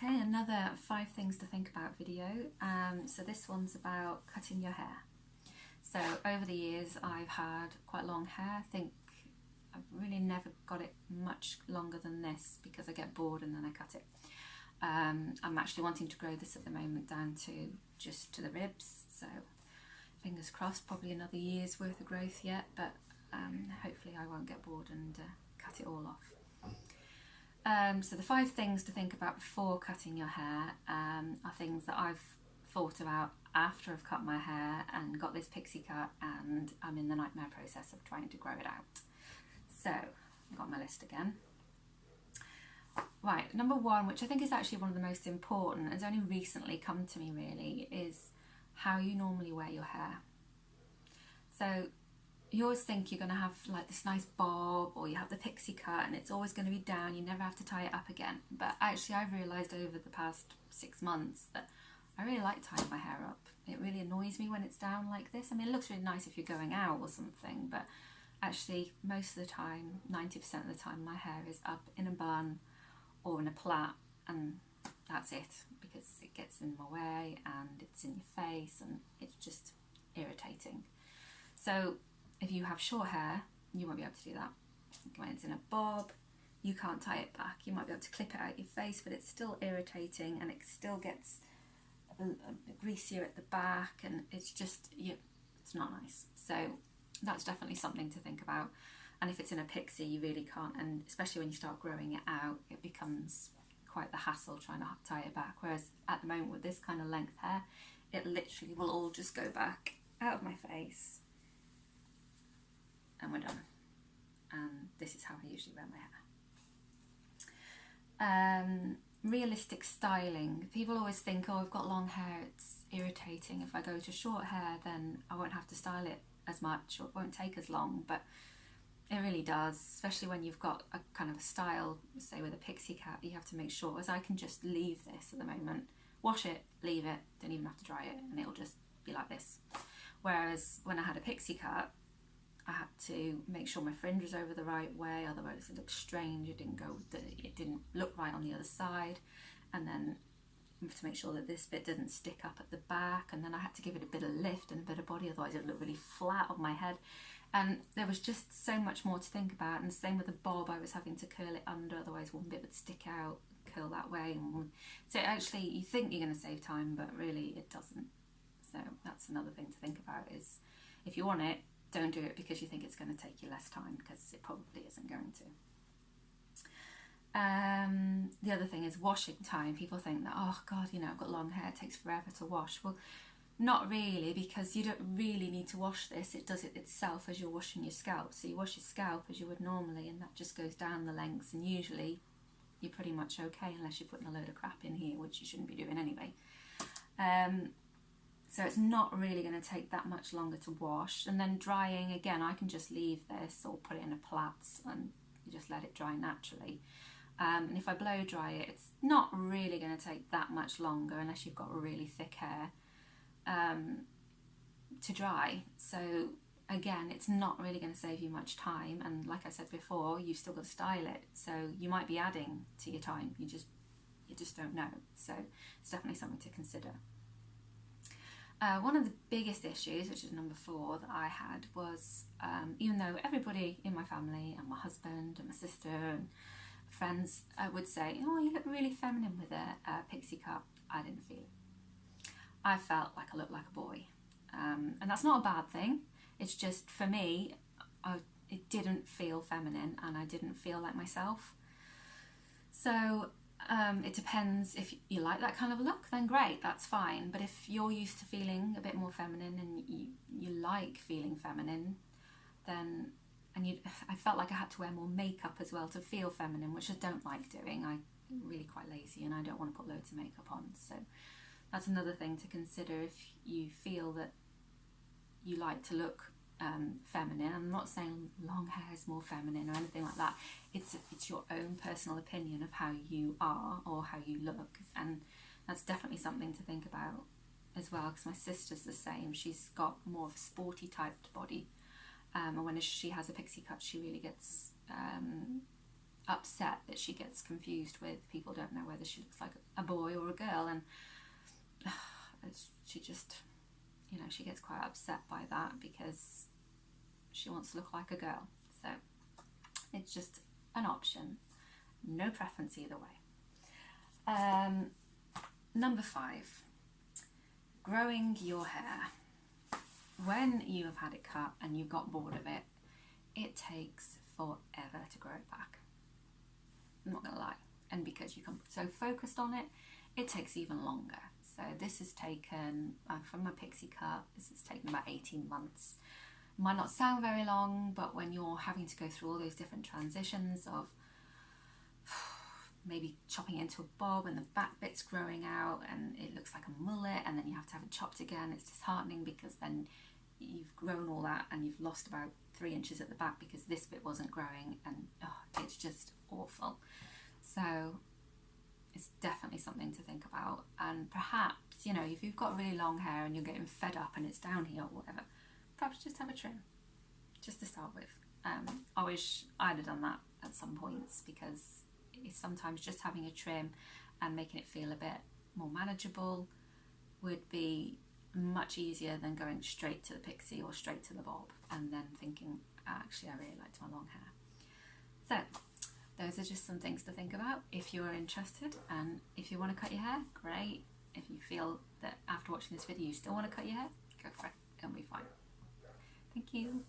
Okay, another 5 things to think about video. So this one's about cutting your hair. So over the years I've had quite long hair. I think I've really never got it much longer than this because I get bored and then I cut it. I'm actually wanting to grow this at the moment down to just to the ribs, so fingers crossed, probably another year's worth of growth yet, but hopefully I won't get bored and cut it all off. So the 5 things to think about before cutting your hair are things that I've thought about after I've cut my hair and got this pixie cut, and I'm in the nightmare process of trying to grow it out. So I've got my list again. Right, number 1, which I think is actually one of the most important, has only recently come to me really, is how you normally wear your hair. So you always think you're going to have like this nice bob, or you have the pixie cut and it's always going to be down, you never have to tie it up again. But actually I've realised over the past 6 months that I really like tying my hair up. It really annoys me when it's down like this. I mean, it looks really nice if you're going out or something, but actually most of the time, 90% of the time, my hair is up in a bun or in a plait, and that's it, because it gets in my way and it's in your face and it's just irritating. So if you have short hair, you won't be able to do that. When it's in a bob, you can't tie it back. You might be able to clip it out your face, but it's still irritating and it still gets a bit greasier at the back, and it's just, it's not nice. So that's definitely something to think about. And if it's in a pixie, you really can't, and especially when you start growing it out, it becomes quite the hassle trying to tie it back. Whereas at the moment with this kind of length hair, it literally will all just go back out of my face and we're done. And this is how I usually wear my hair. Realistic styling. People always think, oh, I've got long hair, it's irritating. If I go to short hair, then I won't have to style it as much, or it won't take as long, but it really does, especially when you've got a kind of a style, say with a pixie cut. You have to make sure, as I can just leave this at the moment, wash it, leave it, don't even have to dry it, and it'll just be like this. Whereas when I had a pixie cut, I had to make sure my fringe was over the right way, otherwise it looked strange. It didn't look right on the other side, and then you have to make sure that this bit didn't stick up at the back, and then I had to give it a bit of lift and a bit of body, otherwise it would look really flat on my head. And there was just so much more to think about. And same with the bob, I was having to curl it under, otherwise one bit would stick out, curl that way. So actually you think you're going to save time, but really it doesn't. So that's another thing to think about, is if you want it, don't do it because you think it's going to take you less time, because it probably isn't going to. The other thing is washing time. People think that, oh God, I've got long hair, it takes forever to wash. Well, not really, because you don't really need to wash this. It does it itself as you're washing your scalp. So you wash your scalp as you would normally, and that just goes down the lengths, and usually you're pretty much okay, unless you're putting a load of crap in here, which you shouldn't be doing anyway. So it's not really going to take that much longer to wash. And then drying, again, I can just leave this or put it in a plait and you just let it dry naturally. And if I blow dry it, it's not really going to take that much longer, unless you've got really thick hair, to dry. So again, it's not really going to save you much time, and like I said before, you've still got to style it, so you might be adding to your time, you just don't know. So it's definitely something to consider. One of the biggest issues, which is number 4, that I had was, even though everybody in my family and my husband and my sister and friends would say, oh, you look really feminine with a pixie cut, I didn't feel it. I felt like I looked like a boy, and that's not a bad thing. It's just, for me, it didn't feel feminine, and I didn't feel like myself. So it depends. If you like that kind of look, then great, that's fine. But if you're used to feeling a bit more feminine and you like feeling feminine, then, I felt like I had to wear more makeup as well to feel feminine, which I don't like doing. I'm really quite lazy and I don't want to put loads of makeup on. So that's another thing to consider if you feel that you like to look feminine. I'm not saying long hair is more feminine or anything like that. It's your own personal opinion of how you are or how you look, and that's definitely something to think about as well, because my sister's the same. She's got more of a sporty typed body, and when she has a pixie cut, she really gets upset that she gets confused with, people don't know whether she looks like a boy or a girl, and she just, you know, she gets quite upset by that because she wants to look like a girl. So it's just an option, no preference either way. Number 5, growing your hair. When you have had it cut and you've got bored of it, it takes forever to grow it back. I'm not gonna lie. And because you come so focused on it, it takes even longer. So this has taken, from a pixie cut, this has taken about 18 months. Might not sound very long, but when you're having to go through all those different transitions of maybe chopping into a bob and the back bit's growing out and it looks like a mullet, and then you have to have it chopped again, it's disheartening because then you've grown all that and you've lost about 3 inches at the back because this bit wasn't growing, and it's just awful. So it's definitely something to think about. And perhaps, you know, if you've got really long hair and you're getting fed up and it's down here or whatever, perhaps just have a trim just to start with. I wish I'd have done that at some points, because it's sometimes just having a trim and making it feel a bit more manageable would be much easier than going straight to the pixie or straight to the bob and then thinking, actually I really liked my long hair. So those are just some things to think about if you're interested, and if you want to cut your hair, great. If you feel that after watching this video you still want to cut your hair, go for it, it'll be fine. Thank you.